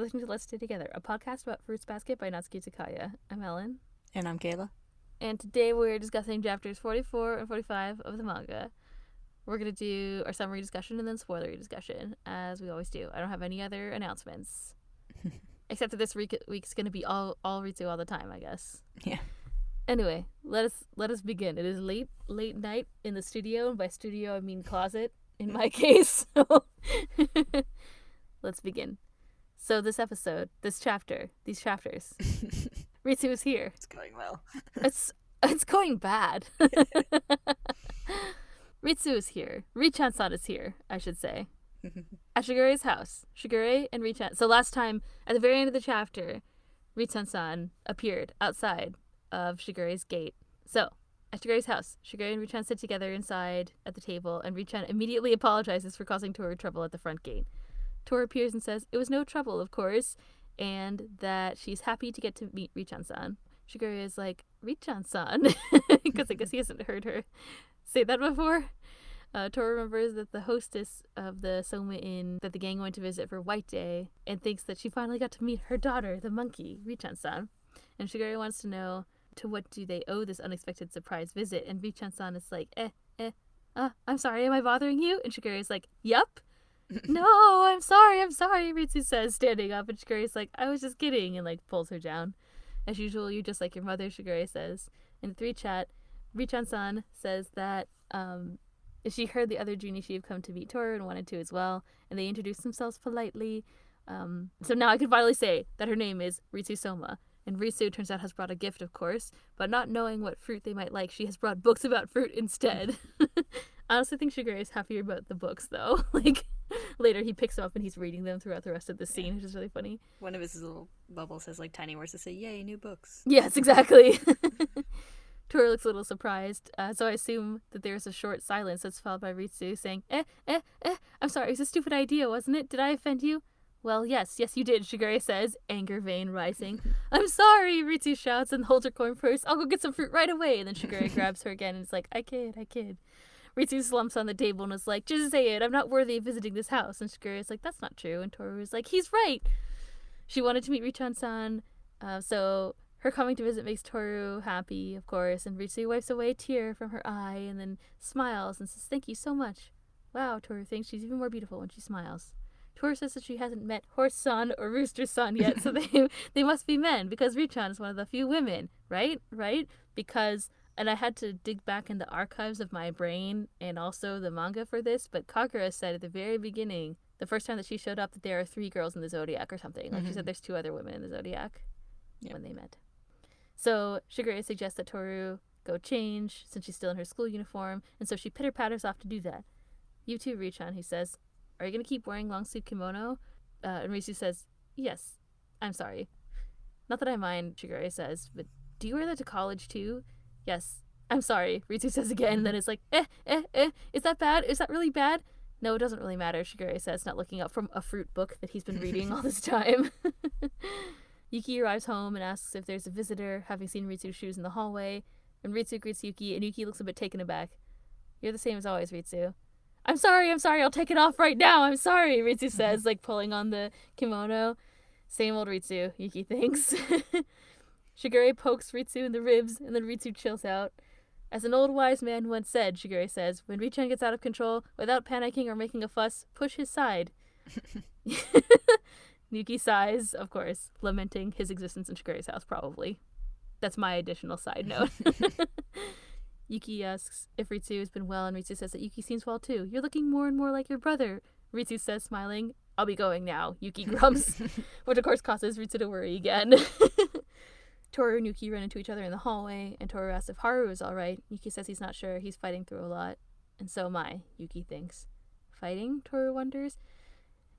listening to Let's Stay Together, a podcast about Fruits Basket by Natsuki Takaya. I'm Ellen. And I'm Kayla. And today we're discussing chapters 44 and 45 of the manga. We're going to do our summary discussion and then spoilery discussion, as we always do. I don't have any other announcements. Except that this week's going to be all Ritsu all the time, I guess. Yeah. Anyway, let us begin. It is late night in the studio, and by studio I mean closet, in my case. So let's begin. So this episode, these chapters, Ritsu is here. It's going well. It's going bad. Ritsu is here. Richan-san is here, I should say. At Shigure's house. Shigure and Richan. So last time, at the very end of the chapter, Richan-san appeared outside of Shigure's gate. So, at Shigure's house, Shigure and Richan sit together inside at the table, and Richan immediately apologizes for causing Tohru trouble at the front gate. Tohru appears and says it was no trouble, of course, and that she's happy to get to meet Richan-san. Shigure is like, Richan-san? Because I guess he hasn't heard her say that before. Tohru remembers that the hostess of the Soma Inn that the gang went to visit for White Day and thinks that she finally got to meet her daughter, the monkey, Richan-san. And Shigure wants to know to what do they owe this unexpected surprise visit. And Richan-san is like, I'm sorry, am I bothering you? And Shigure is like, yup. No, I'm sorry, Ritsu says, standing up. And Shigure is like, I was just kidding, and like pulls her down. As usual, you're just like your mother, Shigure says. In the 3 chat, Richan-san says that she heard the other Junichi have come to meet Tohru and wanted to as well, and they introduced themselves politely. So now I can finally say that her name is Ritsu Sohma. And Ritsu, turns out, has brought a gift, of course, but not knowing what fruit they might like, she has brought books about fruit instead. I honestly think Shigure is happier about the books, though. Like, later he picks them up and he's reading them throughout the rest of the scene, which is really funny. One of his little bubbles has like tiny words to say, yay, new books. Yes, exactly. Tohru looks a little surprised, so I assume that there's a short silence that's followed by Ritsu saying, I'm sorry, it was a stupid idea, wasn't it? Did I offend you? Well, yes, you did, Shigure says, anger vein rising. I'm sorry, Ritsu shouts and holds her coin purse. I'll go get some fruit right away. And then Shigure grabs her again and is like, I kid. Ritsu slumps on the table and is like, just say it, I'm not worthy of visiting this house. And Shigure is like, that's not true. And Tohru is like, he's right. She wanted to meet Richan-san, so her coming to visit makes Tohru happy, of course, and Ritsu wipes away a tear from her eye and then smiles and says, thank you so much. Wow, Tohru thinks she's even more beautiful when she smiles. Tohru says that she hasn't met Horse-san or Rooster-san yet, so they must be men, because Richan is one of the few women, right? Because, and I had to dig back in the archives of my brain and also the manga for this, but Kagura said at the very beginning, the first time that she showed up, that there are 3 girls in the zodiac or something. Like, she said there's 2 other women in the zodiac when they met. So Shigure suggests that Tohru go change since she's still in her school uniform, and so she pitter-patters off to do that. You too, Richan, he says. Are you going to keep wearing long-sleeve kimono? And Ritsu says, yes. I'm sorry. Not that I mind, Shigure says, but do you wear that to college too? Yes. I'm sorry, Ritsu says again, and then it's like, is that bad? Is that really bad? No, it doesn't really matter, Shigure says, not looking up from a fruit book that he's been reading all this time. Yuki arrives home and asks if there's a visitor, having seen Ritsu's shoes in the hallway. And Ritsu greets Yuki, and Yuki looks a bit taken aback. You're the same as always, Ritsu. I'm sorry, I'll take it off right now, I'm sorry, Ritsu says, like pulling on the kimono. Same old Ritsu, Yuki thinks. Shigure pokes Ritsu in the ribs, and then Ritsu chills out. As an old wise man once said, Shigure says, when Richan gets out of control, without panicking or making a fuss, push his side. Yuki sighs, of course, lamenting his existence in Shigure's house, probably. That's my additional side note. Yuki asks if Ritsu has been well, and Ritsu says that Yuki seems well too. You're looking more and more like your brother, Ritsu says, smiling. I'll be going now, Yuki grumps, which of course causes Ritsu to worry again. Tohru and Yuki run into each other in the hallway, and Tohru asks if Haru is alright. Yuki says he's not sure, he's fighting through a lot. And so am I, Yuki thinks. Fighting? Tohru wonders.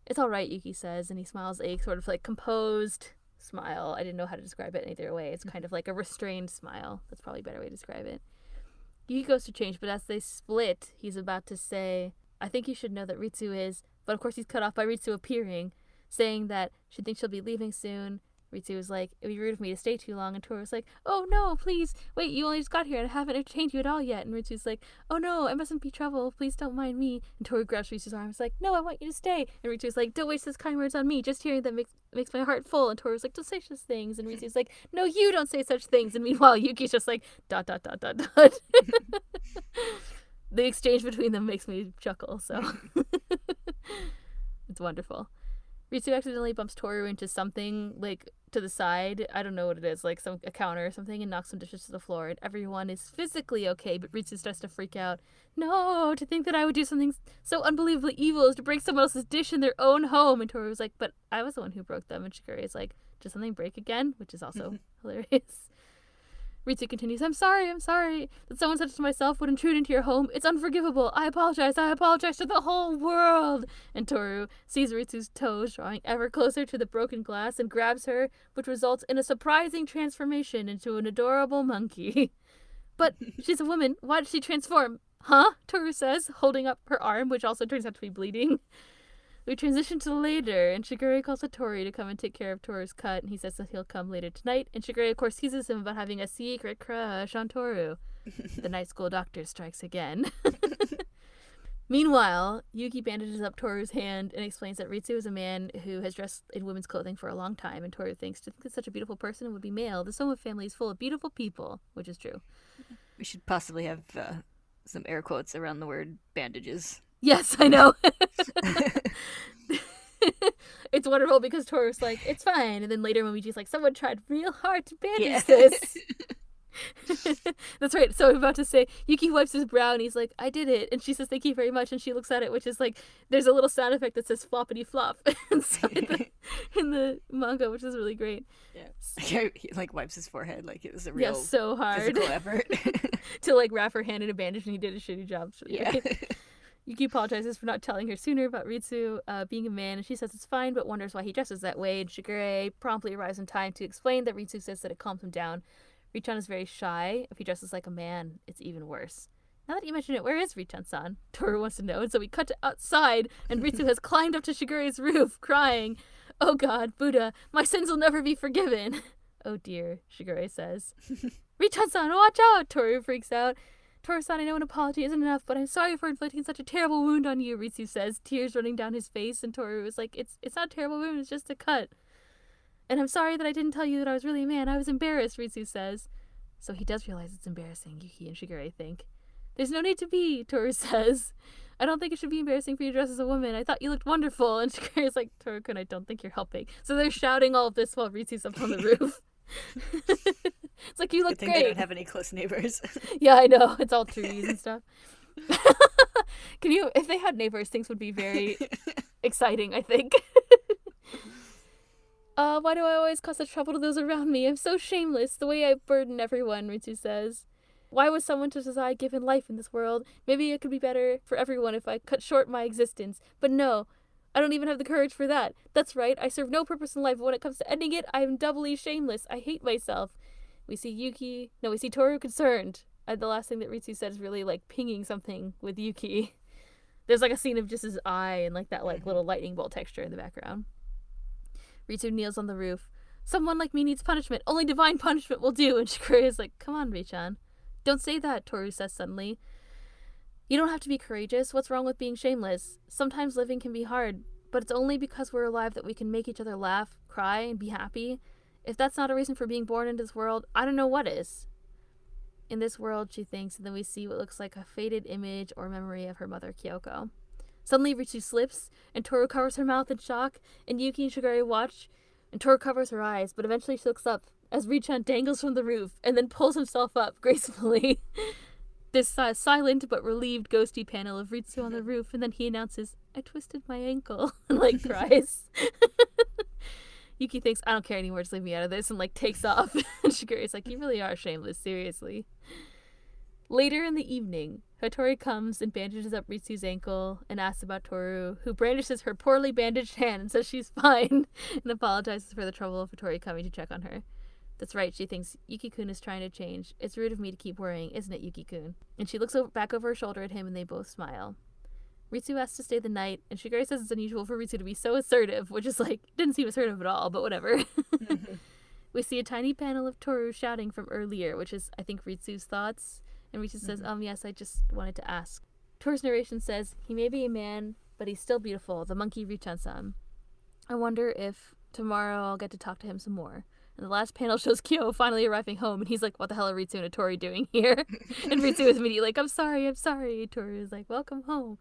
It's alright, Yuki says, and he smiles a sort of like composed smile. I didn't know how to describe it either way. It's kind of like a restrained smile. That's probably a better way to describe it. Yuki goes to change, but as they split, he's about to say, I think you should know that Ritsu is, but of course he's cut off by Ritsu appearing, saying that she thinks she'll be leaving soon, Ritsu was like, it'd be rude of me to stay too long, and Tohru was like, oh no, please, wait, you only just got here and I haven't entertained you at all yet. And Ritsu's like, oh no, I mustn't be trouble, please don't mind me. And Tohru grabs Ritsu's arm and is like, no, I want you to stay. And Ritsu's like, don't waste those kind words on me, just hearing them makes my heart full. And Tohru's like, don't say such things. And Ritsu's like, no, you don't say such things. And meanwhile, Yuki's just like, ... The exchange between them makes me chuckle, so it's wonderful. Ritsu accidentally bumps Tohru into something, like, to the side. I don't know what it is, like a counter or something, and knocks some dishes to the floor. And everyone is physically okay, but Ritsu starts to freak out. No, to think that I would do something so unbelievably evil as to break someone else's dish in their own home. And Tohru was like, but I was the one who broke them. And Shigure is like, did something break again? Which is also hilarious. Ritsu continues, I'm sorry that someone such as myself would intrude into your home. It's unforgivable. I apologize to the whole world. And Tohru sees Ritsu's toes drawing ever closer to the broken glass and grabs her, which results in a surprising transformation into an adorable monkey. But she's a woman. Why did she transform? Huh? Tohru says, holding up her arm, which also turns out to be bleeding. We transition to later, and Shigure calls Tohru to come and take care of Toru's cut, and he says that he'll come later tonight, and Shigure, of course, teases him about having a secret crush on Tohru. The night school doctor strikes again. Meanwhile, Yuki bandages up Toru's hand and explains that Ritsu is a man who has dressed in women's clothing for a long time, and Tohru thinks to think that such a beautiful person would be male. The Sohma family is full of beautiful people, which is true. We should possibly have some air quotes around the word bandages. Yes, I know. It's wonderful because Toru's like, it's fine. And then later Momiji's like, someone tried real hard to bandage this. That's right. So I'm about to say, Yuki wipes his brow and he's like, I did it. And she says, thank you very much. And she looks at it, which is like, there's a little sound effect that says floppity flop inside in the manga, which is really great. Yeah. He like wipes his forehead like it was a real so hard physical effort. to like wrap her hand in a bandage, and he did a shitty job. Yeah. Yuki apologizes for not telling her sooner about Ritsu being a man, and she says it's fine, but wonders why he dresses that way. And Shigure promptly arrives in time to explain that Ritsu says that it calms him down. Richan is very shy. If he dresses like a man, it's even worse. Now that you mention it, where is Richan-san? Tohru wants to know, and so we cut to outside, and Ritsu has climbed up to Shigure's roof, crying, oh god, Buddha, my sins will never be forgiven. Oh dear, Shigure says. Richan-san, watch out! Tohru freaks out. Tohru-san, I know an apology isn't enough, but I'm sorry for inflicting such a terrible wound on you, Ritsu says, tears running down his face, and Tohru is like, it's not a terrible wound, it's just a cut. And I'm sorry that I didn't tell you that I was really a man, I was embarrassed, Ritsu says. So he does realize it's embarrassing, Yuki and Shigure think. There's no need to be, Tohru says. I don't think it should be embarrassing for you to dress as a woman. I thought you looked wonderful. And Shigure is like, Tohru-kun, I don't think you're helping. So they're shouting all of this while Ritsu's up on the roof. It's like, you look great. They don't have any close neighbors. Yeah, I know. It's all trees and stuff. If they had neighbors, things would be very exciting, I think. Why do I always cause such trouble to those around me? I'm so shameless, the way I burden everyone, Ritsu says. Why was someone such as I given life in this world? Maybe it could be better for everyone if I cut short my existence. But no, I don't even have the courage for that. That's right, I serve no purpose in life, but when it comes to ending it, I am doubly shameless. I hate myself. We see Tohru concerned. The last thing that Ritsu said is really, like, pinging something with Yuki. There's, like, a scene of just his eye and, like, that, like, little lightning bolt texture in the background. Ritsu kneels on the roof. Someone like me needs punishment. Only divine punishment will do. And Shigure is like, come on, Richan. Don't say that, Tohru says suddenly. You don't have to be courageous. What's wrong with being shameless? Sometimes living can be hard, but it's only because we're alive that we can make each other laugh, cry, and be happy. If that's not a reason for being born into this world, I don't know what is. In this world, she thinks, and then we see what looks like a faded image or memory of her mother, Kyoko. Suddenly, Ritsu slips, and Tohru covers her mouth in shock, and Yuki and Shigure watch, and Tohru covers her eyes, but eventually she looks up as Richan dangles from the roof, and then pulls himself up gracefully. This silent but relieved ghosty panel of Ritsu on the roof, and then he announces, I twisted my ankle, and, like, cries. Yuki thinks, I don't care anymore, just leave me out of this, and, like, takes off. And Shigure is like, you really are shameless, seriously. Later in the evening, Hattori comes and bandages up Ritsu's ankle and asks about Tohru, who brandishes her poorly bandaged hand and says she's fine, and apologizes for the trouble of Hattori coming to check on her. That's right, she thinks Yuki-kun is trying to change. It's rude of me to keep worrying, isn't it, Yuki-kun? And she looks back over her shoulder at him, and they both smile. Ritsu asks to stay the night, and Shigure says it's unusual for Ritsu to be so assertive, which is like, didn't seem assertive at all, but whatever. We see a tiny panel of Tohru shouting from earlier, which is, I think, Ritsu's thoughts. And Ritsu says, yes, I just wanted to ask. Tohru's narration says, he may be a man, but he's still beautiful, the monkey Richan-san. I wonder if tomorrow I'll get to talk to him some more. And the last panel shows Kyo finally arriving home, and he's like, what the hell are Ritsu and Tori doing here? And Ritsu is immediately like, I'm sorry. Tohru is like, welcome home.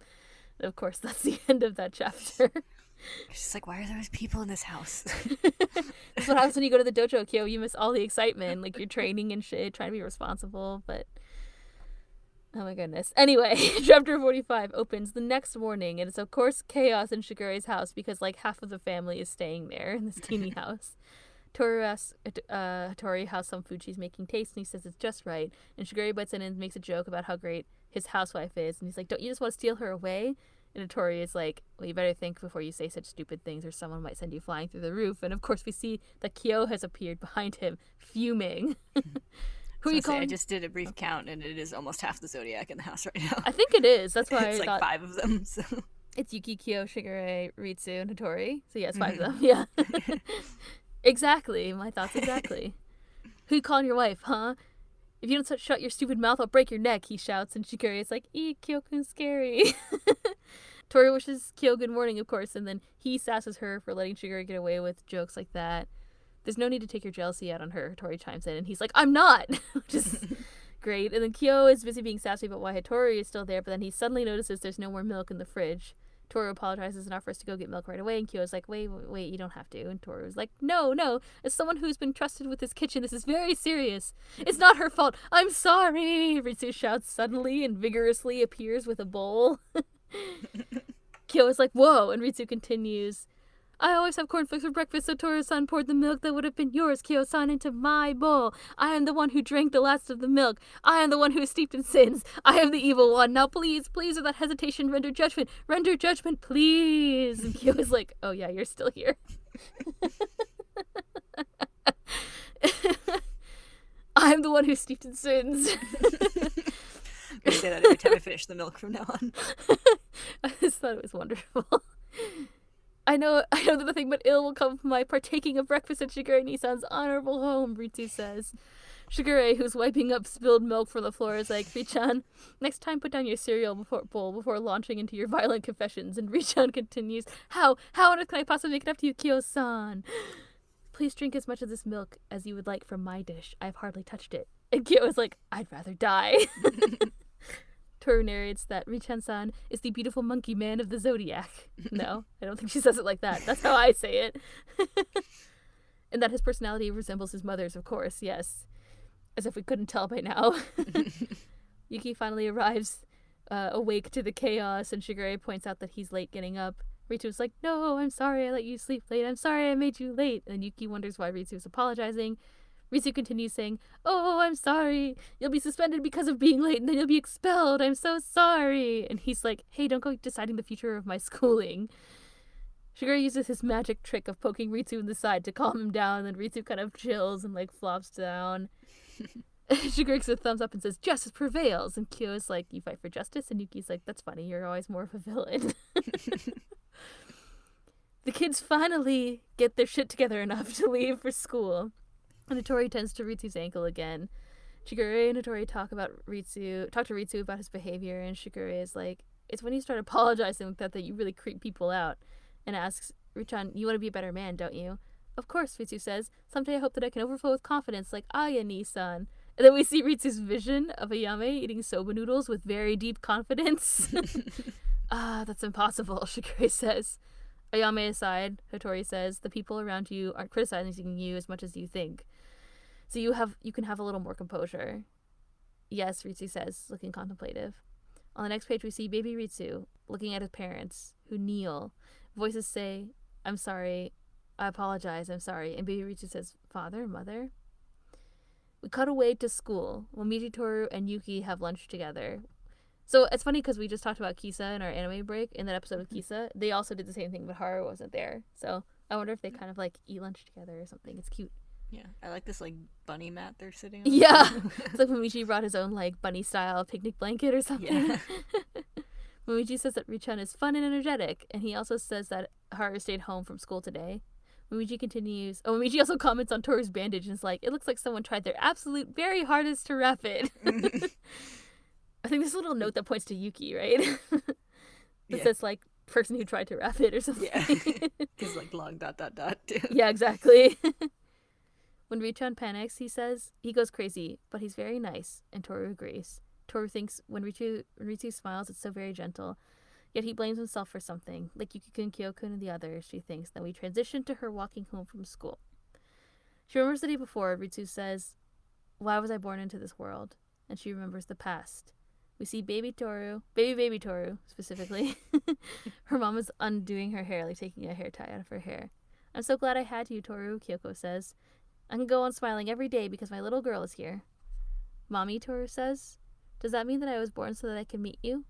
And of course, that's the end of that chapter. She's like, why are there people in this house? That's what happens when you go to the dojo, Kyo. You miss all the excitement. Like, you're training and shit, trying to be responsible, but... Oh my goodness. Anyway, chapter 45 opens the next morning, and it's of course chaos in Shigure's house because like half of the family is staying there in this teeny house. Tohru asks Tori how some food she's making tastes, and he says it's just right. And Shigure butts in and makes a joke about how great his housewife is, and he's like, don't you just want to steal her away? And Tori is like, well, you better think before you say such stupid things or someone might send you flying through the roof. And of course we see that Kyo has appeared behind him, fuming. Who are you calling? I just did a brief count, and it is almost half the zodiac in the house right now. I think it is. That's why it's I like thought 5 of them. So it's Yuki, Kyo, Shigure, Ritsu, and Hattori. So yes, 5 of them. Yeah. Exactly. My thoughts exactly. Who you calling your wife, huh? If you don't shut your stupid mouth, I'll break your neck, he shouts, and Shigure is like, Kyo-kun's scary. Tori wishes Kyo good morning, of course, and then he sasses her for letting Shigure get away with jokes like that. There's no need to take your jealousy out on her, Tori chimes in, and he's like, I'm not! Which is great. And then Kyo is busy being sassy about why Hattori is still there, but then he suddenly notices there's no more milk in the fridge. Tohru apologizes and offers to go get milk right away, and Kyo's like, wait, you don't have to. And Toru's like, no, as someone who's been trusted with this kitchen, this is very serious. It's not her fault. I'm sorry! Ritsu shouts suddenly and vigorously appears with a bowl. Kyo is like, whoa, and Ritsu continues, I always have cornflakes for breakfast, so Toru-san poured the milk that would have been yours, Kyo-san, into my bowl. I am the one who drank the last of the milk. I am the one who is steeped in sins. I am the evil one. Now please, without hesitation, render judgment. Render judgment, please. And Kyo is like, oh yeah, you're still here. I am the one who's steeped in sins. I'm gonna say that every time I finish the milk from now on. I just thought it was wonderful. I know that nothing but ill will come from my partaking of breakfast at Shigure Nisan's honorable home, Ritsu says. Shigure, who's wiping up spilled milk from the floor, is like, Richan, next time put down your cereal bowl before launching into your violent confessions. And Richan continues, How on earth can I possibly make it up to you, Kyo-san? Please drink as much of this milk as you would like from my dish. I've hardly touched it. And Kyo is like, I'd rather die. Tohru narrates that Richan-san is the beautiful monkey man of the zodiac. No, I don't think she says it like that. That's how I say it. And that his personality resembles his mother's, of course, yes. As if we couldn't tell by now. Yuki finally arrives awake to the chaos, and Shigure points out that he's late getting up. Ritsu's like, no, I'm sorry I let you sleep late. I'm sorry I made you late. And Yuki wonders why Ritsu is apologizing. Ritsu continues saying, oh, I'm sorry. You'll be suspended because of being late, and then you'll be expelled. I'm so sorry. And he's like, hey, don't go deciding the future of my schooling. Shigure uses his magic trick of poking Ritsu in the side to calm him down, and then Ritsu kind of chills and, like, flops down. Shigure gives a thumbs up and says, justice prevails. And Kyo is like, you fight for justice? And Yuki's like, that's funny. You're always more of a villain. The kids finally get their shit together enough to leave for school. And Hattori tends to Ritsu's ankle again. Shigure and Hattori talk to Ritsu about his behavior, and Shigure is like, it's when you start apologizing like that you really creep people out. And asks, Richan, you want to be a better man, don't you? Of course, Ritsu says. Someday I hope that I can overflow with confidence like Aya Nisan. And then we see Ritsu's vision of Ayame eating soba noodles with very deep confidence. That's impossible, Shigure says. Ayame aside, Hattori says, the people around you aren't criticizing you as much as you think. So you can have a little more composure. Yes, Ritsu says, looking contemplative. On the next page, we see baby Ritsu looking at his parents, who kneel. Voices say, I'm sorry, I apologize, I'm sorry. And baby Ritsu says, father, mother? We cut away to school. Momiji, Tohru, and Yuki have lunch together. So it's funny because we just talked about Kisa in our anime break. In that episode of Kisa, they also did the same thing, but Haru wasn't there. So I wonder if they kind of like eat lunch together or something. It's cute. Yeah, I like this like bunny mat they're sitting on. Yeah, it's like Momiji brought his own like bunny style picnic blanket or something. Yeah. Momiji says that Richan is fun and energetic, and he also says that Haru stayed home from school today. Momiji continues. Oh, Momiji also comments on Toru's bandage and is like, it looks like someone tried their absolute very hardest to wrap it. I think there's a little note that points to Yuki, right? That says, like, person who tried to wrap it or something. Yeah. Because, like, long ... Yeah, exactly. When Richan panics, he says he goes crazy, but he's very nice, and Toru agrees. Toru thinks when Ritsu smiles, it's so very gentle. Yet he blames himself for something, like Yuki-kun, Kyoko-kun, and the others, she thinks. Then we transition to her walking home from school. She remembers the day before. Ritsu says, why was I born into this world? And she remembers the past. We see baby Toru, specifically. Her mom is undoing her hair, like taking a hair tie out of her hair. I'm so glad I had you, Toru, Kyoko says. I can go on smiling every day because my little girl is here. Mommy, Toru says, does that mean that I was born so that I can meet you?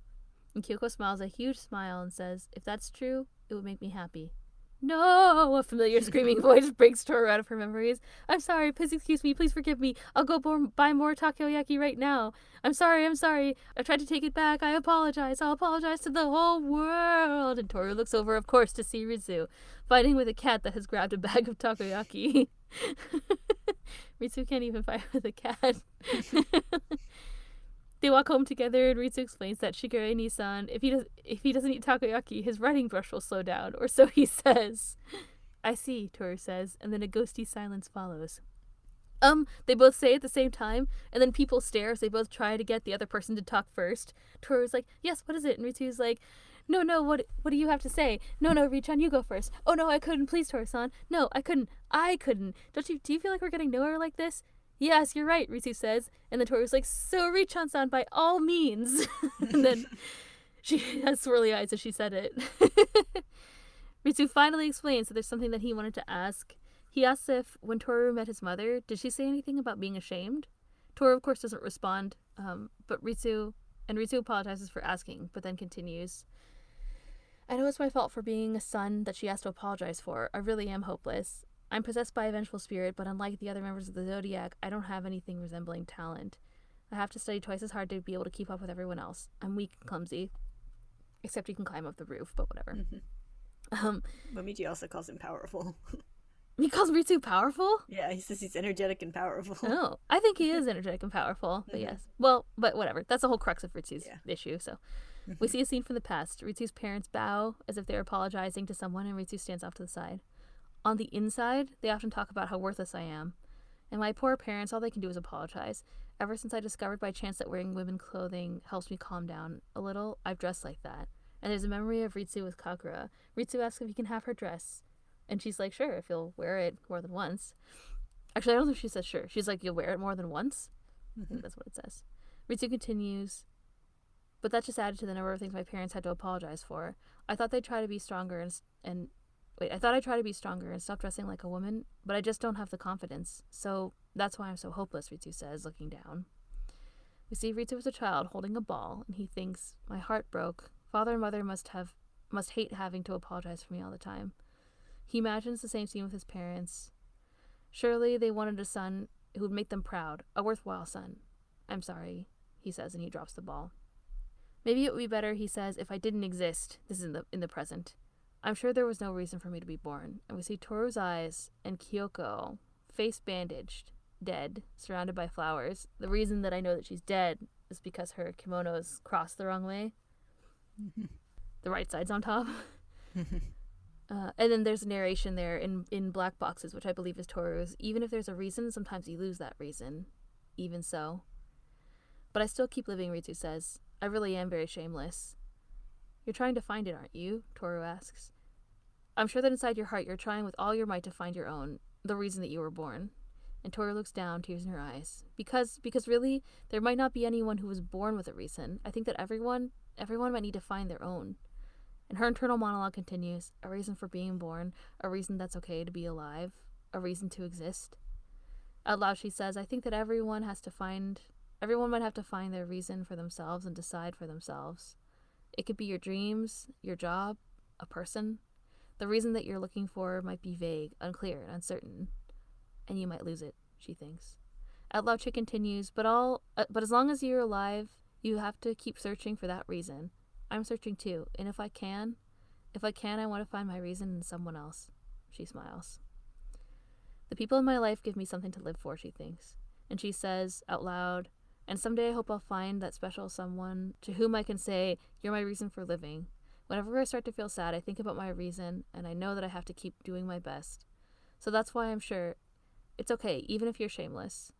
And Kyoko smiles a huge smile and says, if that's true, it would make me happy. No! A familiar screaming voice breaks Toru out of her memories. I'm sorry, please excuse me, please forgive me. I'll go buy more takoyaki right now. I'm sorry. I tried to take it back. I apologize. I'll apologize to the whole world. And Toru looks over, of course, to see Ritsu, fighting with a cat that has grabbed a bag of takoyaki. Ritsu can't even fight with a cat. They walk home together, and Ritsu explains that Shigarei-san, if he doesn't eat takoyaki, his writing brush will slow down, or so he says. I see, Toru says, and then a ghosty silence follows. They both say at the same time, and then people stare as they both try to get the other person to talk first. Toru's like, yes, what is it? And Ritsu's like, no, what do you have to say? No, Richan, you go first. Oh, no, I couldn't, please, Toru-san. No, I couldn't. Do you feel like we're getting nowhere like this? Yes, you're right, Ritsu says. And then Toru's like, so Richan-san, by all means. And then she has swirly eyes as she said it. Ritsu finally explains that there's something that he wanted to ask. He asks if, when Toru met his mother, did she say anything about being ashamed? Toru, of course, doesn't respond, but Ritsu apologizes for asking, but then continues. I know it's my fault for being a son that she has to apologize for. I really am hopeless. I'm possessed by a vengeful spirit, but unlike the other members of the zodiac, I don't have anything resembling talent. I have to study twice as hard to be able to keep up with everyone else. I'm weak and clumsy. Except he can climb up the roof, but whatever. Momiji also calls him powerful. He calls Ritsu powerful? Yeah, he says he's energetic and powerful. Oh, I think he is energetic and powerful, but yes. Well, but whatever. That's the whole crux of Ritsu's issue, so. We see a scene from the past. Ritsu's parents bow as if they're apologizing to someone, and Ritsu stands off to the side. On the inside, they often talk about how worthless I am. And my poor parents, all they can do is apologize. Ever since I discovered by chance that wearing women's clothing helps me calm down a little, I've dressed like that. And there's a memory of Ritsu with Kakura. Ritsu asks if he can have her dress. And she's like, sure, if you'll wear it more than once. Actually, I don't think she says sure. She's like, you'll wear it more than once? I think that's what it says. Ritsu continues, but that just added to the number of things my parents had to apologize for. I thought they'd try to be stronger I thought I'd try to be stronger and stop dressing like a woman, but I just don't have the confidence. So that's why I'm so hopeless, Ritsu says, looking down. We see Ritsu as a child holding a ball, and he thinks, my heart broke. Father and mother must hate having to apologize for me all the time. He imagines the same scene with his parents. Surely they wanted a son who would make them proud, a worthwhile son. I'm sorry, he says, and he drops the ball. Maybe it would be better, he says, if I didn't exist. This is in the present. I'm sure there was no reason for me to be born. And we see Toru's eyes and Kyoko, face bandaged, dead, surrounded by flowers. The reason that I know that she's dead is because her kimono's crossed the wrong way. The right side's on top. And then there's a narration there in black boxes, which I believe is Toru's. Even if there's a reason, sometimes you lose that reason. Even so. But I still keep living, Ritsu says. I really am very shameless. You're trying to find it, aren't you? Toru asks. I'm sure that inside your heart you're trying with all your might to find your own, the reason that you were born. And Toru looks down, tears in her eyes. Because really, there might not be anyone who was born with a reason. I think that everyone might need to find their own. And her internal monologue continues, a reason for being born, a reason that's okay to be alive, a reason to exist. Out loud she says, I think that everyone might have to find their reason for themselves and decide for themselves. It could be your dreams, your job, a person. The reason that you're looking for might be vague, unclear, and uncertain. And you might lose it, she thinks. Out loud she continues, but as long as you're alive, you have to keep searching for that reason. I'm searching too, and if I can, I want to find my reason in someone else. She smiles. The people in my life give me something to live for, she thinks. And she says out loud, and someday I hope I'll find that special someone to whom I can say, you're my reason for living. Whenever I start to feel sad, I think about my reason, and I know that I have to keep doing my best. So that's why I'm sure it's okay, even if you're shameless.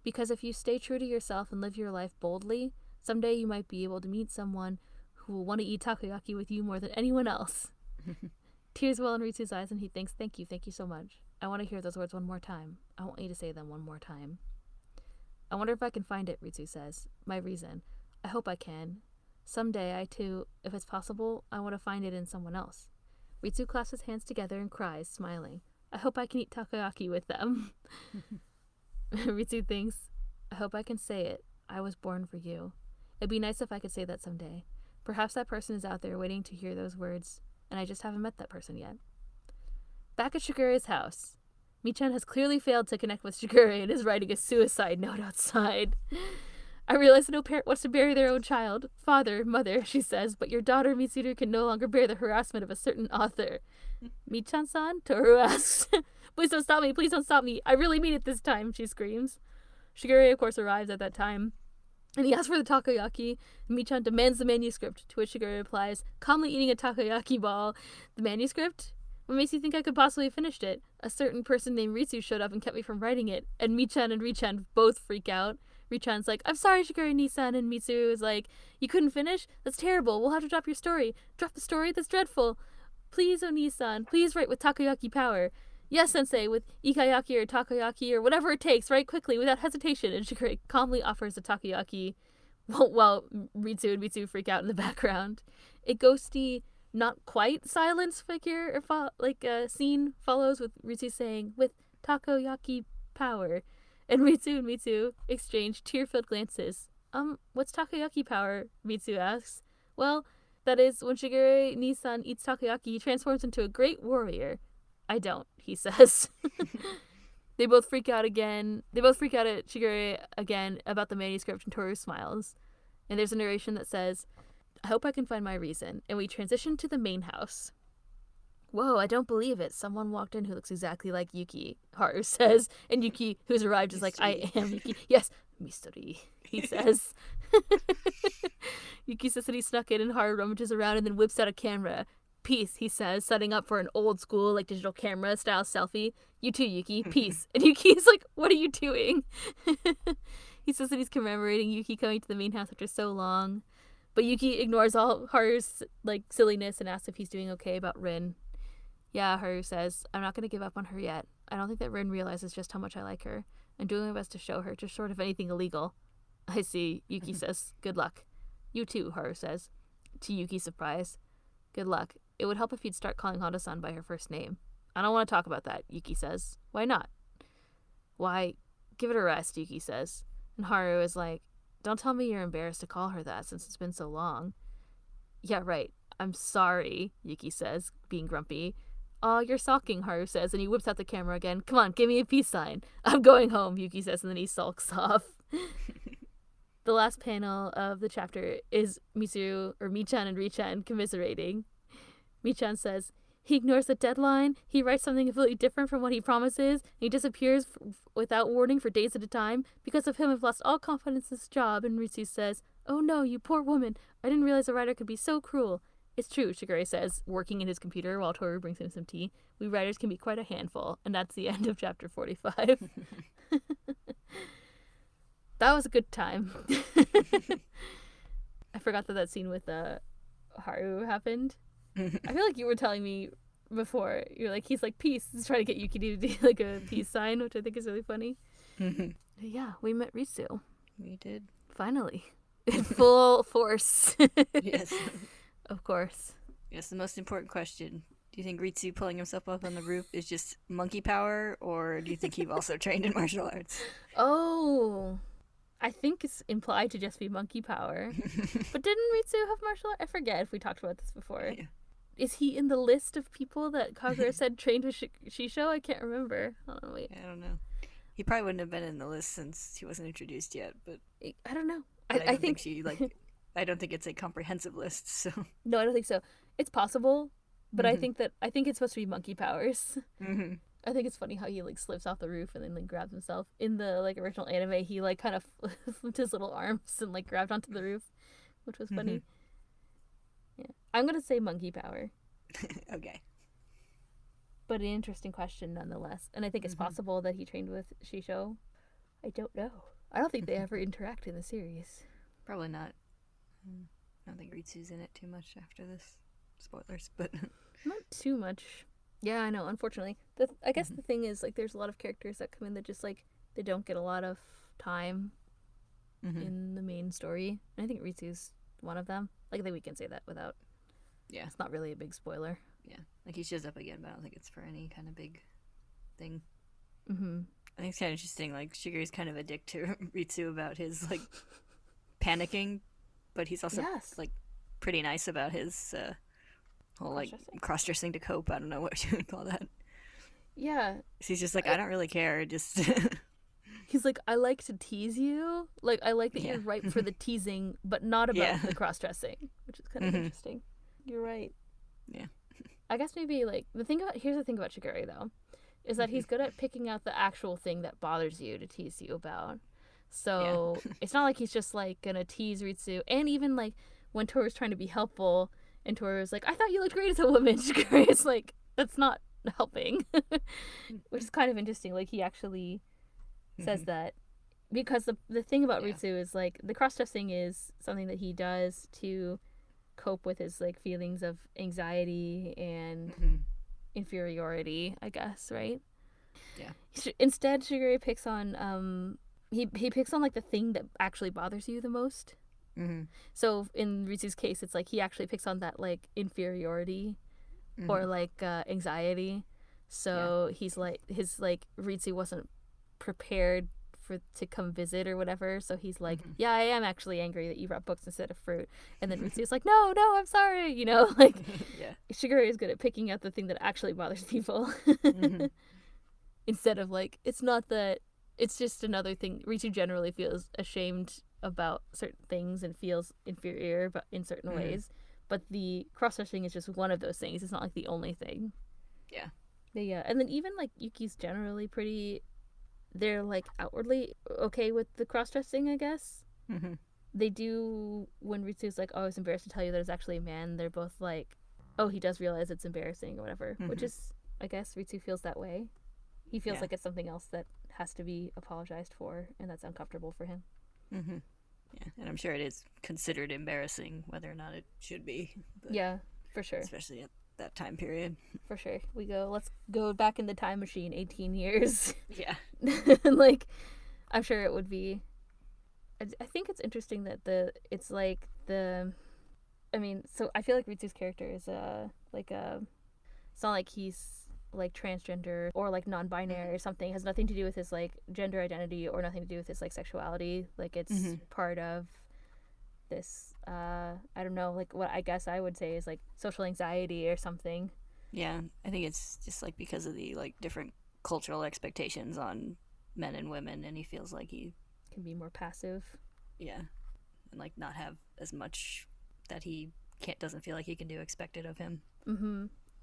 Because if you stay true to yourself and live your life boldly, someday you might be able to meet someone who will want to eat takoyaki with you more than anyone else. Tears well in Ritsu's eyes, and he thinks, thank you so much. I want to hear those words one more time. I want you to say them one more time. I wonder if I can find it, Ritsu says. My reason. I hope I can. Someday, I too, if it's possible, I want to find it in someone else. Ritsu clasps his hands together and cries, smiling. I hope I can eat takoyaki with them. Ritsu thinks, I hope I can say it. I was born for you. It'd be nice if I could say that someday. Perhaps that person is out there waiting to hear those words, and I just haven't met that person yet. Back at Shigure's house, Michan has clearly failed to connect with Shigure and is writing a suicide note outside. I realize that no parent wants to bury their own child. Father, mother, she says, but your daughter Mitsuru can no longer bear the harassment of a certain author. Michan-san? Tohru asks. Please don't stop me, please don't stop me. I really mean it this time, she screams. Shigure, of course, arrives at that time, and he asks for the takoyaki. Michan demands the manuscript, to which Shigure replies, calmly eating a takoyaki ball. The manuscript? What makes you think I could possibly have finished it? A certain person named Ritsu showed up and kept me from writing it, and Michan and Richan both freak out. Richan's like, I'm sorry, Shigure-ni-san, and Mitsu is like, you couldn't finish? That's terrible. We'll have to drop your story. Drop the story? That's dreadful. Please, Oni-san, please write with takoyaki power. Yes, sensei, with ikayaki or takoyaki or whatever it takes, write quickly, without hesitation. And Shigure calmly offers the takoyaki while Ritsu and Mitsu freak out in the background. A ghosty, not quite silence figure or scene follows with Ritsu saying, with takoyaki power. And Ritsu and Mitsu exchange tear-filled glances. What's takoyaki power? Mitsu asks. Well, that is, when Shigure-ni-san eats takoyaki, he transforms into a great warrior. I don't, he says. They both freak out at Shigure again about the manuscript, and Tohru smiles. And there's a narration that says, I hope I can find my reason. And we transition to the main house. Whoa, I don't believe it. Someone walked in who looks exactly like Yuki, Haru says. And Yuki, who's arrived, is like, I am Yuki. Yes, mystery, he says. Yuki says that he snuck in, and Haru rummages around and then whips out a camera. Peace, he says, setting up for an old school, digital camera style selfie. You too, Yuki, peace. And Yuki's like, what are you doing? He says that he's commemorating Yuki coming to the main house after so long. But Yuki ignores all Haru's, silliness and asks if he's doing okay about Rin. Yeah, Haru says, I'm not going to give up on her yet. I don't think that Rin realizes just how much I like her. I'm doing my best to show her, just short of anything illegal. I see, Yuki says. Good luck. You too, Haru says. To Yuki's surprise. Good luck. It would help if you'd start calling Honda-san by her first name. I don't want to talk about that, Yuki says. Why not? Why, give it a rest, Yuki says. And Haru is like, don't tell me you're embarrassed to call her that since it's been so long. Yeah, right. I'm sorry, Yuki says, being grumpy. Aw, you're sulking, Haru says, and he whips out the camera again. Come on, give me a peace sign. I'm going home, Yuki says, and then he sulks off. The last panel of the chapter is Michan and Richan commiserating. Michan says, he ignores the deadline, he writes something completely different from what he promises, and he disappears without warning for days at a time. Because of him, I've lost all confidence in this job. And Ritsu says, oh no, you poor woman. I didn't realize a writer could be so cruel. It's true, Shigure says, working in his computer while Tohru brings in some tea. We writers can be quite a handful. And that's the end of chapter 45. That was a good time. I forgot that scene with Haru happened. I feel like you were telling me before. You're like, he's like, peace. He's trying to get Yuki to do a peace sign, which I think is really funny. Yeah, we met Ritsu. We did. Finally. In full force. Yes. Of course. Yes, the most important question. Do you think Ritsu pulling himself up on the roof is just monkey power, or do you think he also trained in martial arts? Oh, I think it's implied to just be monkey power. But didn't Ritsu have martial arts? I forget if we talked about this before. Yeah. Is he in the list of people that Kagura said trained with Shisho? I can't remember. Hold on, wait. I don't know. He probably wouldn't have been in the list since he wasn't introduced yet, but... I don't know. I think she, I don't think it's a comprehensive list, so... No, I don't think so. It's possible, but I think it's supposed to be monkey powers. Mm-hmm. I think it's funny how he like slips off the roof and then like grabs himself. In the like original anime, he like kind of flipped his little arms and like grabbed onto the roof, which was funny. Yeah, I'm gonna say monkey power, Okay. but an interesting question nonetheless. And I think it's possible that he trained with Shisho. I don't know. I don't think they ever interact in the series. Probably not. I don't think Ritsu's in it too much after this. Spoilers, but Not too much. Yeah, I know. Unfortunately, I guess the thing is like there's a lot of characters that come in that just like they don't get a lot of time in the main story. And I think Ritsu's one of them. Like I think we can say that without. Yeah. It's not really a big spoiler. Yeah, like he shows up again, but I don't think it's for any kind of big thing. Mm-hmm. I think it's kind of interesting. Like Shigeru's kind of a dick to Ritsu about his like panicking, but he's also like pretty nice about his whole like cross-dressing to cope. I don't know what you would call that. Yeah. He's just like, I don't really care. Just he's like, I like to tease you. Like I like that you're ripe for the teasing, but not about the cross-dressing, which is kind of interesting. You're right. Yeah. I guess maybe like here's the thing about Shigure though, is that he's good at picking out the actual thing that bothers you to tease you about. So it's not like he's just like gonna tease Ritsu. And even like when Toru's trying to be helpful and Toru's like, I thought you looked great as a woman, Shigure is like, that's not helping. Which is kind of interesting. Like he actually says that because the thing about Ritsu is like the cross-dressing is something that he does to cope with his like feelings of anxiety and inferiority, I guess, right? Yeah. Instead, Shigure picks on he picks on like the thing that actually bothers you the most. So in Ritsu's case, it's like he actually picks on that like inferiority or like anxiety. So he's like Ritsu wasn't prepared to come visit or whatever, so he's like, yeah, I am actually angry that you brought books instead of fruit. And then Ritsu's like, no, I'm sorry, you know, like Shigure is good at picking out the thing that actually bothers people. Instead of like, it's not that, it's just another thing. Ritsu generally feels ashamed about certain things and feels inferior but in certain ways, but the cross-dressing is just one of those things. It's not like the only thing. But yeah, and then even like Yuki's generally pretty, they're like outwardly okay with the cross-dressing, I guess. They do, when Ritsu's like, oh, it's embarrassed to tell you that it's actually a man, they're both like, oh, he does realize it's embarrassing or whatever, which is, I guess Ritsu feels that way. He feels like it's something else that has to be apologized for, and that's uncomfortable for him. Yeah, and I'm sure it is considered embarrassing, whether or not it should be. Yeah, for sure. Especially at that time period. For sure. Let's go back in the time machine 18 years. Yeah. Like, I'm sure it would be. I think it's interesting that so I feel like Ritsu's character is it's not like he's like transgender or like non-binary or something. It has nothing to do with his like gender identity or nothing to do with his like sexuality. Like it's part of this I don't know, like what I guess I would say is like social anxiety or something. Yeah, I think it's just like because of the like different cultural expectations on men and women, and he feels like he can be more passive. Yeah, and like not have as much that he doesn't feel like he can do expected of him.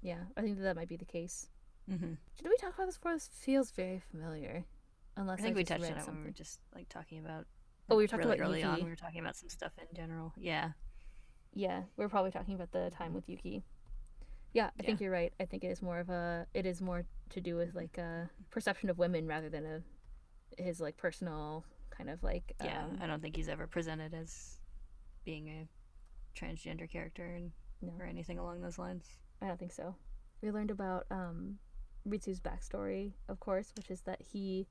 Yeah, I think that might be the case. Did we talk about this before? This feels very familiar. Unless I think we touched on it when we were just like talking about. Oh, we were talking about early on. We were talking about some stuff in general. Yeah. Yeah, we were probably talking about the time with Yuki. Yeah, I think you're right. I think it is more to do with like a perception of women rather than his like personal kind of like. I don't think he's ever presented as being a transgender character or anything along those lines. I don't think so. We learned about Ritsu's backstory, of course, which is that he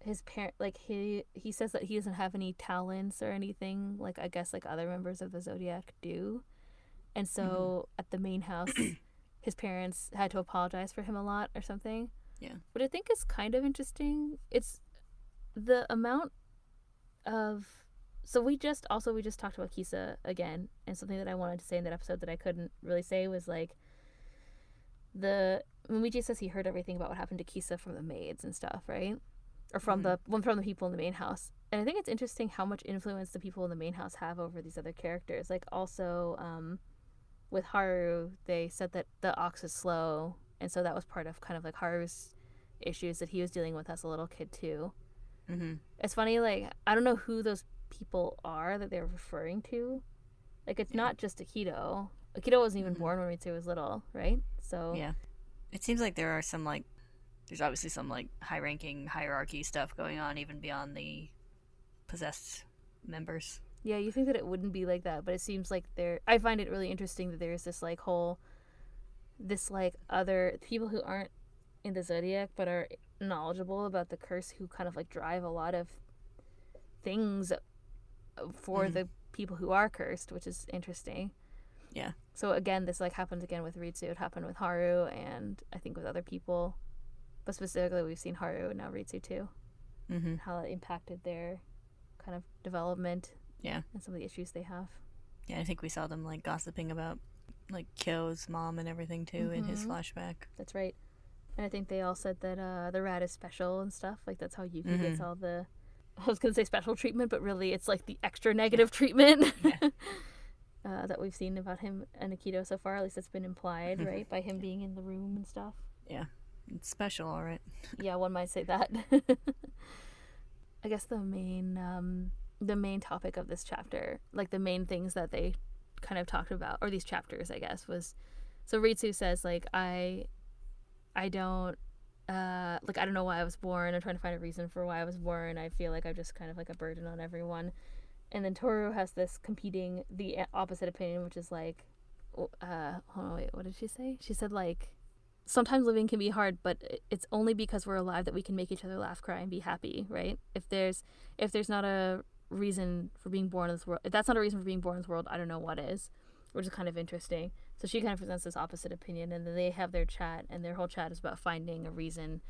says that he doesn't have any talents or anything, like I guess like other members of the zodiac do. And so at the main house his parents had to apologize for him a lot or something. Yeah. What I think is kind of interesting, it's the amount of we just talked about Kisa again, and something that I wanted to say in that episode that I couldn't really say was like when Michi says he heard everything about what happened to Kisa from the maids and stuff, right? Or from the people in the main house. And I think it's interesting how much influence the people in the main house have over these other characters. Like also with Haru, they said that the ox is slow And so that was part of kind of like Haru's issues that he was dealing with as a little kid too. Mm-hmm. It's funny, like, I don't know who those people are that they're referring to. Like, it's not just Akito. Akito wasn't even born when Ritsu was little, right? So yeah, it seems like there are some like, there's obviously some like high-ranking hierarchy stuff going on even beyond the possessed members. Yeah, you think that it wouldn't be like that, but it seems like I find it really interesting that there's this like whole, this like other people who aren't in the zodiac but are knowledgeable about the curse, who kind of like drive a lot of things for the people who are cursed, which is interesting. Yeah. So again, this like happens again with Ritsu. It happened with Haru, and I think with other people, but specifically we've seen Haru and now Ritsu too. Mm-hmm. How it impacted their kind of development. Yeah. And some of the issues they have. Yeah, I think we saw them like gossiping about like Kyo's mom and everything too in his flashback. That's right. And I think they all said that the rat is special and stuff. Like that's how Yuki gets all the, I was gonna say special treatment, but really it's like the extra negative treatment that we've seen about him and Akito so far. At least it's been implied, right, by him being in the room and stuff. Yeah, it's special, all right. Yeah, one might say that. I guess the main topic of this chapter, like the main things that they kind of talked about, or these chapters, I guess, was, so Ritsu says like I don't like I don't know why I was born. I'm trying to find a reason for why I was born. I feel like I'm just kind of like a burden on everyone. And then Tohru has this competing, the opposite opinion, which is like, hold on, wait, what did she say? She said like, sometimes living can be hard, but it's only because we're alive that we can make each other laugh, cry, and be happy, right? If there's not a reason for being born in this world, if that's not a reason for being born in this world, I don't know what is, which is kind of interesting. So she kind of presents this opposite opinion, and then they have their chat, and their whole chat is about finding a reason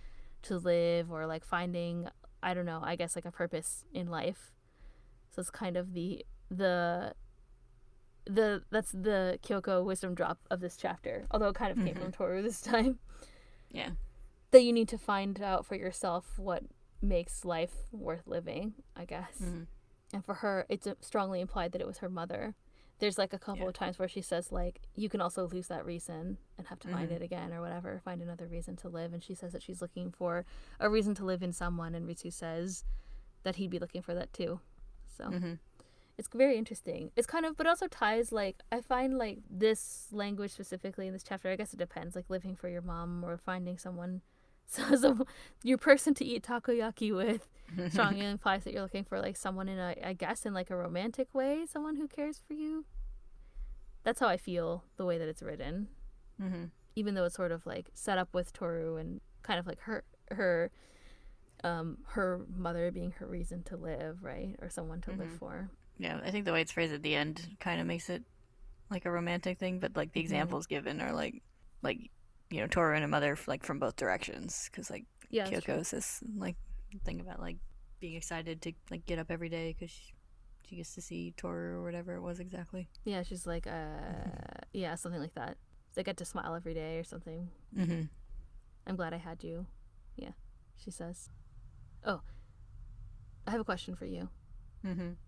to live, or like finding, I don't know, I guess like a purpose in life. So it's kind of that's the Kyoko wisdom drop of this chapter, although it kind of came from Tohru this time. Yeah. That you need to find out for yourself what makes life worth living, I guess. And for her, it's strongly implied that it was her mother. There's like a couple of times where she says like, you can also lose that reason and have to find it again or whatever, find another reason to live. And she says that she's looking for a reason to live in someone, and Ritsu says that he'd be looking for that too. So it's very interesting. It's kind of, but also ties, like, I find like this language specifically in this chapter, I guess it depends, like living for your mom or finding someone, so your person to eat takoyaki with strongly implies that you're looking for like someone in a, I guess in like a romantic way, someone who cares for you. That's how I feel the way that it's written. Even though it's sort of like set up with Tohru and kind of like her mother being her reason to live, right? Or someone to live for. Yeah, I think the way it's phrased at the end kind of makes it like a romantic thing, but like the examples given are like you know, Tohru and her mother like from both directions, because like Kyoko's this like thing about like being excited to like get up every day because she gets to see Tohru or whatever it was exactly. Yeah, she's like yeah, something like that. They get to smile every day or something. I'm glad I had you. Yeah, she says. Oh, I have a question for you.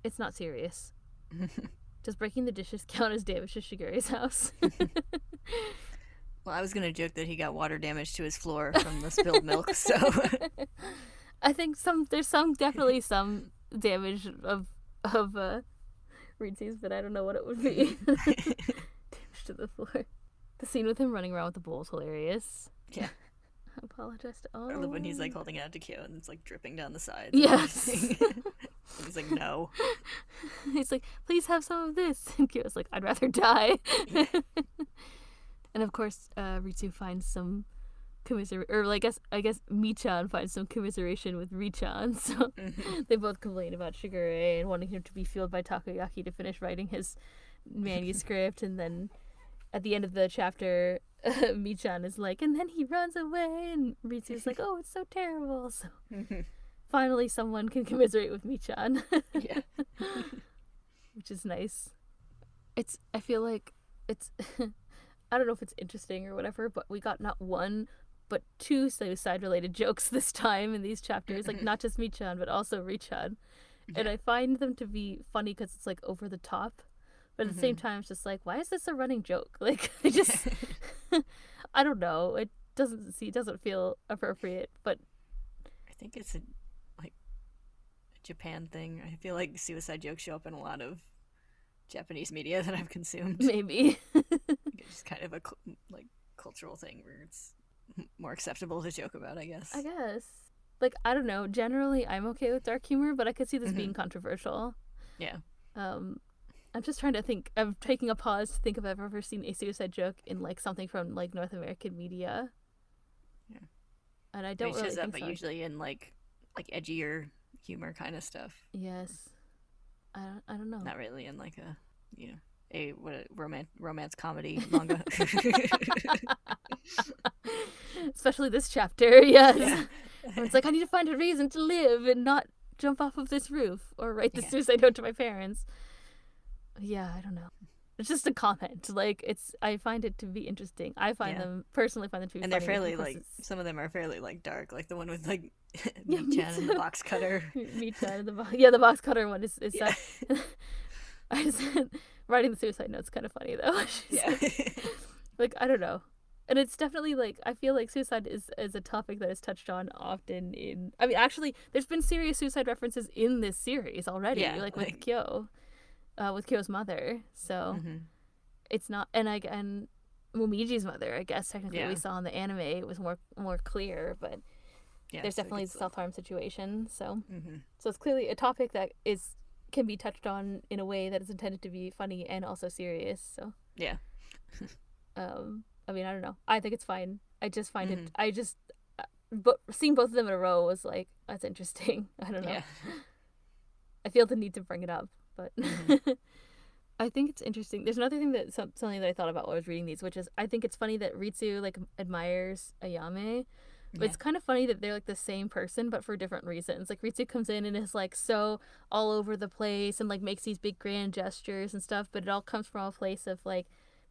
It's not serious. Does breaking the dishes count as damage to Shigeru's house? Well, I was going to joke that he got water damage to his floor from the spilled milk, so... I think there's definitely some damage of Ritsu's, but I don't know what it would be. Damage to the floor. The scene with him running around with the bowl is hilarious. Yeah. I apologize to all. I love when he's like holding it out to Kyo and it's like dripping down the sides. Yes. And he's like, no. He's like, please have some of this. And Kyo's like, I'd rather die. And of course, Ritsu finds some commiseration, or I guess Michan finds some commiseration with Richan. So they both complain about Shigure and wanting him to be fueled by takoyaki to finish writing his manuscript. And then at the end of the chapter, Michan is like, and then he runs away, and Ritsu's like, oh, it's so terrible. So finally someone can commiserate with Michan. Yeah. Which is nice. I feel like it's I don't know if it's interesting or whatever, but we got not one but two suicide-related jokes this time in these chapters. Like, not just Michan, but also Richan. And I find them to be funny because it's, like, over the top. But at the same time, it's just like, why is this a running joke? Like, I don't know. doesn't feel appropriate. But I think it's a Japan thing. I feel like suicide jokes show up in a lot of Japanese media that I've consumed. Maybe it's just kind of a cultural thing where it's more acceptable to joke about, I guess. Like, I don't know. Generally, I'm okay with dark humor, but I could see this being controversial. Yeah. I'm just trying to think. I'm taking a pause to think if I've ever seen a suicide joke in like something from like North American media. Yeah. And I don't really think but so. usually in like edgier humor kind of stuff. Yes. I don't know. Not really in like a romance comedy manga. Especially this chapter, yes. Yeah. It's like, I need to find a reason to live and not jump off of this roof or write the suicide note to my parents. Yeah, I don't know. It's just a comment. Like, I find it to be interesting. I personally find them to be funny. And they're fairly some of them are fairly dark. Like the one with Meat-chan and the box cutter. Meat-chan and the box cutter one is sad. I just writing the suicide note's kind of funny though. Like, I don't know. And it's definitely I feel like suicide is a topic that is touched on often in. I mean, actually, there's been serious suicide references in this series already. Yeah, with Kyo, with Kyo's mother. So it's not, and Momiji's mother. I guess technically we saw in the anime it was more clear, but there's definitely the self-harm situation. So so it's clearly a topic that can be touched on in a way that is intended to be funny and also serious. So yeah. I mean, I don't know. I think it's fine. I just find it. But seeing both of them in a row was like, that's interesting. I don't know. Yeah. I feel the need to bring it up, but I think it's interesting. There's another thing something that I thought about while I was reading these, which is I think it's funny that Ritsu admires Ayame, but it's kind of funny that they're the same person, but for different reasons. Like Ritsu comes in and is so all over the place and makes these big grand gestures and stuff, but it all comes from a place of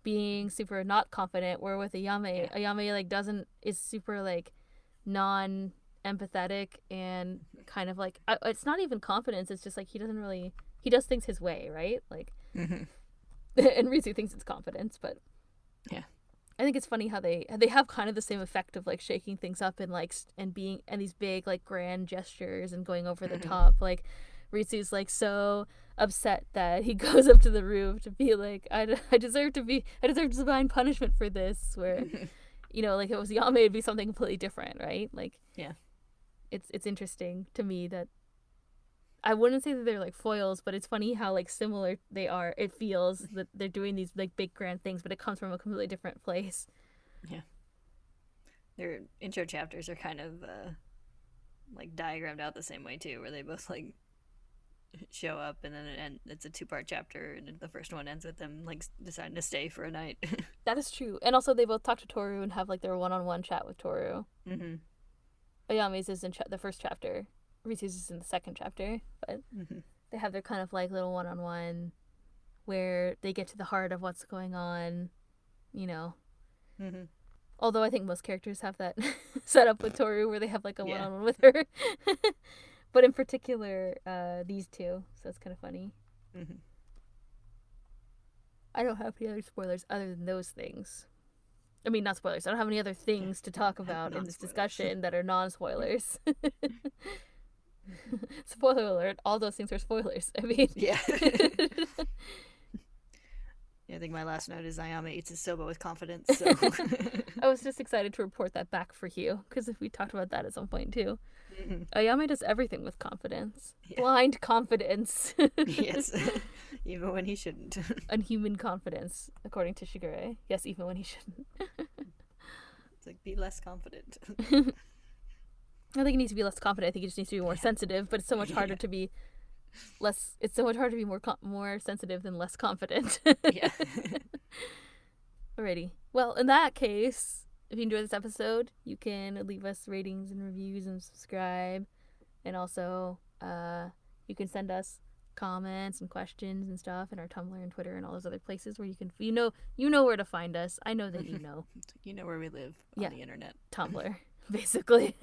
being super not confident, where with Ayame is super non-empathetic and kind of it's not even confidence, it's just he does things his way, right? And Ritsu thinks it's confidence, but I think it's funny how they have kind of the same effect of shaking things up and and being and these big grand gestures and going over the top. Ritsu's so upset that he goes up to the roof to be I deserve divine punishment for this, where if it was Yame it'd be something completely different, right? It's interesting to me that I wouldn't say that they're foils, but it's funny how similar they are. It feels that they're doing these big grand things, but it comes from a completely different place. Yeah. Their intro chapters are kind of diagrammed out the same way too, where they both show up and then it's a 2-part chapter, and the first one ends with them deciding to stay for a night. That is true. And also they both talk to Tohru and have their one-on-one chat with Tohru. Ayame's is in the first chapter. Ritsu's is in the second chapter, but they have their kind of little one-on-one where they get to the heart of what's going on, Although I think most characters have that set up with Tohru where they have a one-on-one with her. But in particular, these two, so it's kind of funny. I don't have any other spoilers other than those things. I mean, not spoilers. I don't have any other things to talk about in this discussion that are non-spoilers. Spoiler alert, all those things are spoilers. I mean... Yeah. I think my last note is Ayame eats his soba with confidence, so... I was just excited to report that back for you, because we talked about that at some point, too. Ayame does everything with confidence. Yeah. Blind confidence. Yes. Even when he shouldn't. Unhuman confidence, according to Shigure. Yes, even when he shouldn't. It's be less confident. I think he needs to be less confident. I think he just needs to be more sensitive, but it's so much harder to be less... It's so much harder to be more sensitive than less confident. Yeah. Alrighty. Well, in that case... If you enjoyed this episode, you can leave us ratings and reviews and subscribe. And also, you can send us comments and questions and stuff in our Tumblr and Twitter and all those other places where you can, you know where to find us. I know that you know. You know where we live on the internet. Tumblr, basically.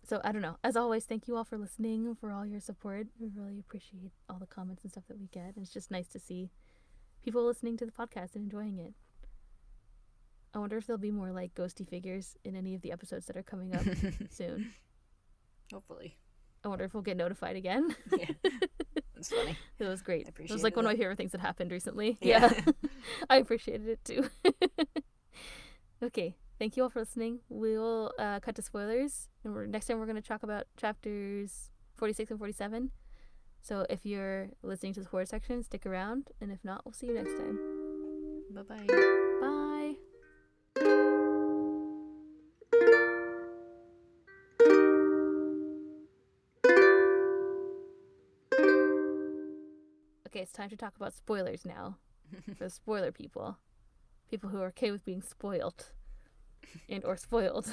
So, I don't know. As always, thank you all for listening, for all your support. We really appreciate all the comments and stuff that we get. And it's just nice to see people listening to the podcast and enjoying it. I wonder if there'll be more like ghosty figures in any of the episodes that are coming up soon. Hopefully. I wonder if we'll get notified again. Yeah. It's funny. It was great. I It was like one of my favorite things that happened recently. Yeah. I appreciated it too. Okay. Thank you all for listening. We'll cut to spoilers. And next time we're going to talk about chapters 46 and 47. So if you're listening to the spoiler section, stick around. And if not, we'll see you next time. Bye-bye. Bye. Okay, it's time to talk about spoilers now. For the spoiler people. People who are okay with being spoiled. And or spoiled.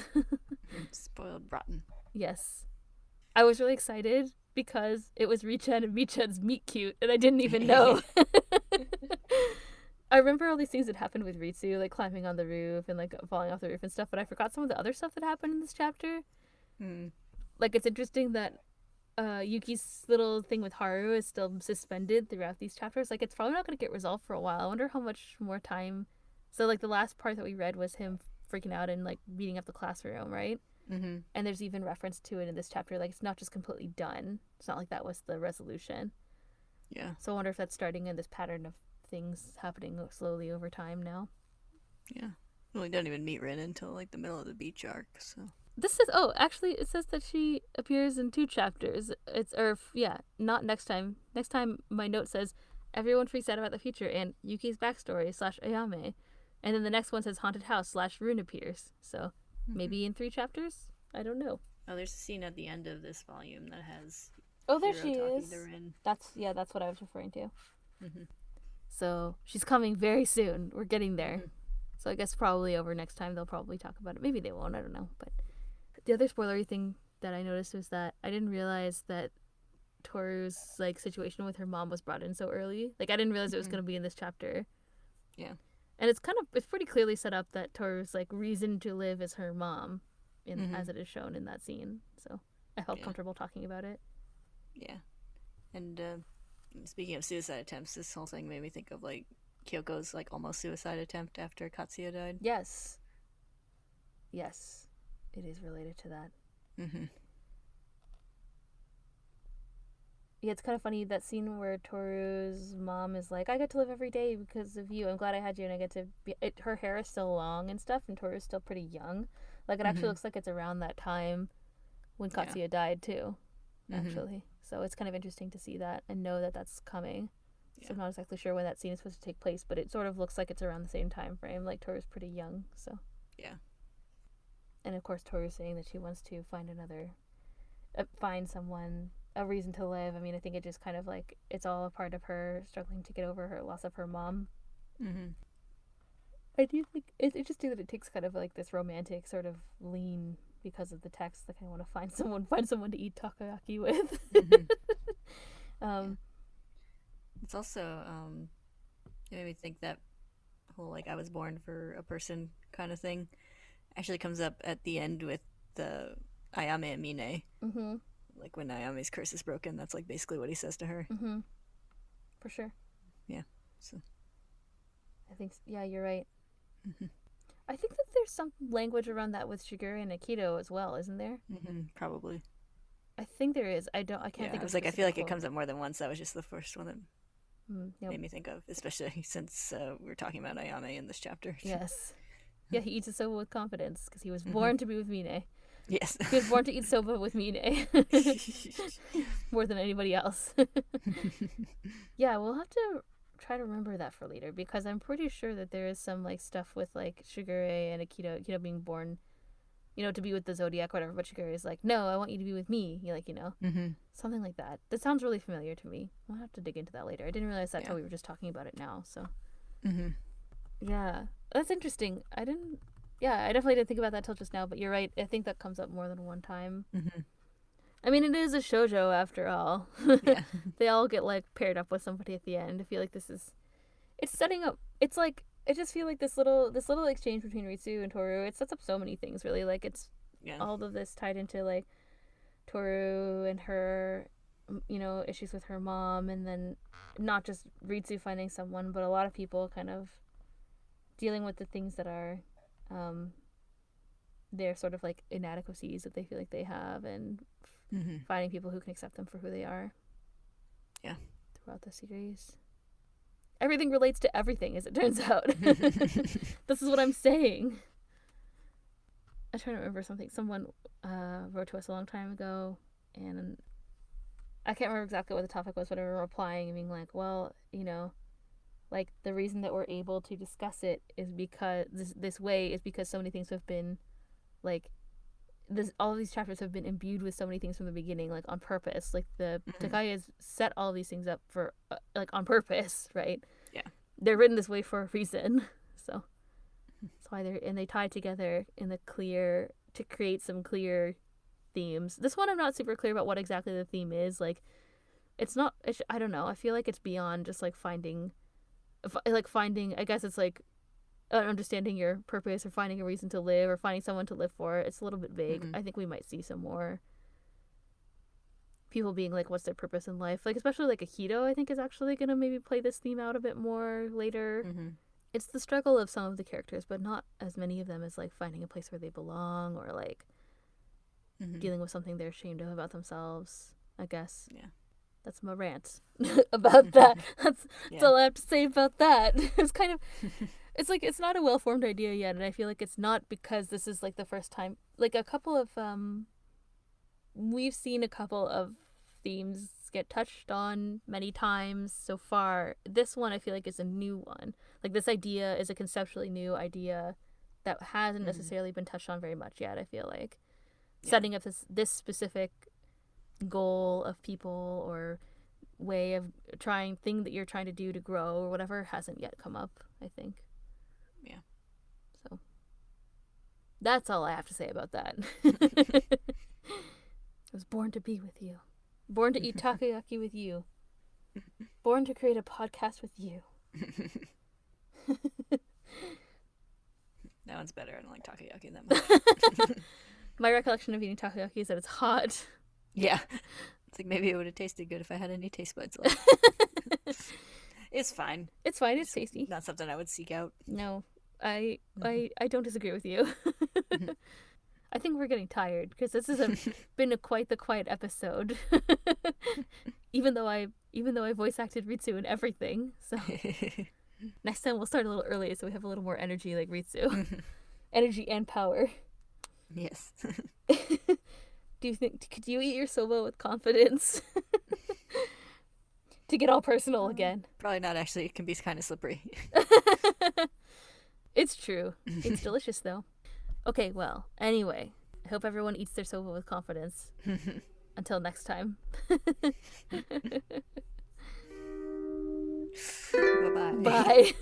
Spoiled rotten. Yes. I was really excited because it was Richan and Michan's meet cute, and I didn't even know. I remember all these things that happened with Ritsu, like climbing on the roof and like falling off the roof and stuff, but I forgot some of the other stuff that happened in this chapter. Like, it's interesting that Yuki's little thing with Haru is still suspended throughout these chapters. Like, it's probably not going to get resolved for a while. I wonder how much more time. So, like, the last part that we read was him freaking out and, like, beating up the classroom, right? Mm-hmm. And there's even reference to it in this chapter. Like, it's not just completely done. It's not like that was the resolution. Yeah. So I wonder if that's starting in this pattern of things happening slowly over time now. Yeah. Well, we don't even meet Rin until, like, the middle of the beach arc, so... This says, oh, actually, it says that she appears in 2 chapters. Not next time. Next time, my note says, everyone freaks out about the future and Yuki's backstory / Ayame. And then the next one says haunted house / Rune appears. So maybe in 3 chapters? I don't know. Oh, there's a scene at the end of this volume that has... Oh, there she is. That's what I was referring to. Mm-hmm. So she's coming very soon. We're getting there. Mm-hmm. So I guess probably over next time they'll probably talk about it. Maybe they won't. I don't know. But the other spoilery thing that I noticed was that I didn't realize that Tohru's like situation with her mom was brought in so early. Like, I didn't realize it was going to be in this chapter. Yeah. And it's pretty clearly set up that Tohru's like reason to live is her mom, as it is shown in that scene. So I felt comfortable talking about it. Yeah. And speaking of suicide attempts, this whole thing made me think of like Kyoko's like almost suicide attempt after Katsuya died. Yes. Yes. It is related to that. Mm-hmm. Yeah, it's kind of funny, that scene where Tohru's mom is like, I get to live every day because of you. I'm glad I had you, and I get to be... her hair is still long and stuff, and Tohru's still pretty young. Like, it actually looks like it's around that time when Katsuya died, too, actually. So it's kind of interesting to see that and know that that's coming. So I'm not exactly sure when that scene is supposed to take place, but it sort of looks like it's around the same time frame. Like, Tohru's pretty young, so... Yeah. And, of course, Tohru's saying that she wants to find someone... a reason to live. I mean, I think it just kind of like, it's all a part of her struggling to get over her loss of her mom. I do think it's interesting that it takes kind of like this romantic sort of lean because of the text. Like, I want to find someone to eat takoyaki with. It's also it made me think that whole like I was born for a person kind of thing actually comes up at the end with the Ayame and Mine. Like, when Ayame's curse is broken, that's, like, basically what he says to her. For sure. Yeah, so... I think, yeah, you're right. I think that there's some language around that with Shigure and Akito as well, isn't there? Probably. I think there is. I can't think of it. I feel like it comes up more than once. That was just the first one that made me think of, especially since we're talking about Ayame in this chapter. Yes. Yeah, he eats a soba with confidence, because he was born to be with Mine. Yes. He was born to eat soba with Mine. More than anybody else. Yeah, we'll have to try to remember that for later, because I'm pretty sure that there is some like stuff with like Shigure and Akito being born, to be with the zodiac or whatever, but Shigure is like, no, I want you to be with me. Something like that. That sounds really familiar to me. I'll have to dig into that later. I didn't realize that until we were just talking about it now, so. Yeah, that's interesting. I definitely didn't think about that till just now, but you're right. I think that comes up more than one time. I mean, it is a shoujo after all. Yeah. They all get like paired up with somebody at the end. I feel like it's setting up. It's like, I just feel like this little exchange between Ritsu and Tohru, it sets up so many things, really. Like, it's all of this tied into like Tohru and her, issues with her mom, and then not just Ritsu finding someone, but a lot of people kind of dealing with the things that are their sort of like inadequacies that they feel like they have, and finding people who can accept them for who they are. Yeah. Throughout the series. Everything relates to everything, as it turns out. This is what I'm saying. I'm trying to remember something. Someone wrote to us a long time ago, and I can't remember exactly what the topic was, but I remember replying and being like, well, you know, like, the reason that we're able to discuss it is because this way is because so many things have been, like, all of these chapters have been imbued with so many things from the beginning, like, on purpose. Like, the Takaya has set all these things up for, like, on purpose, right? Yeah. They're written this way for a reason, so that's why they tie together in the clear, to create some clear themes. This one I'm not super clear about what exactly the theme is. Like, I don't know, I feel like it's beyond just, like, finding, I guess it's, like, understanding your purpose, or finding a reason to live, or finding someone to live for. It's a little bit vague. I think we might see some more people being like, what's their purpose in life? Like, especially like Akito, I think, is actually gonna maybe play this theme out a bit more later. It's the struggle of some of the characters, but not as many of them as, like, finding a place where they belong, or, like, dealing with something they're ashamed of about themselves, I guess. Yeah. That's my rant about that. That's all I have to say about that. It's kind of, it's like, it's not a well-formed idea yet, and I feel like it's not because this is, like, the first time. Like, a couple of, we've seen a couple of themes get touched on many times so far. This one, I feel like, is a new one. Like, this idea is a conceptually new idea that hasn't necessarily been touched on very much yet, I feel like. Setting up this specific goal of people, or way of thing that you're trying to do to grow, or whatever, hasn't yet come up, I think. Yeah. So that's all I have to say about that. I was born to be with you. Born to eat takoyaki with you. Born to create a podcast with you. That one's better. I don't like takoyaki that much. My recollection of eating takoyaki is that it's hot. Yeah. It's like, maybe it would have tasted good if I had any taste buds left. It's fine. It's fine. It's tasty. Not something I would seek out. No. I don't disagree with you. I think we're getting tired, because this has been quite the quiet episode. even though I voice acted Ritsu and everything. So next time we'll start a little early, so we have a little more energy, like Ritsu. Energy and power. Yes. Could you eat your soba with confidence? To get all personal again. Probably not, actually. It can be kind of slippery. It's true. It's delicious, though. Okay, well, anyway, I hope everyone eats their soba with confidence. Until next time. Bye-bye. Bye.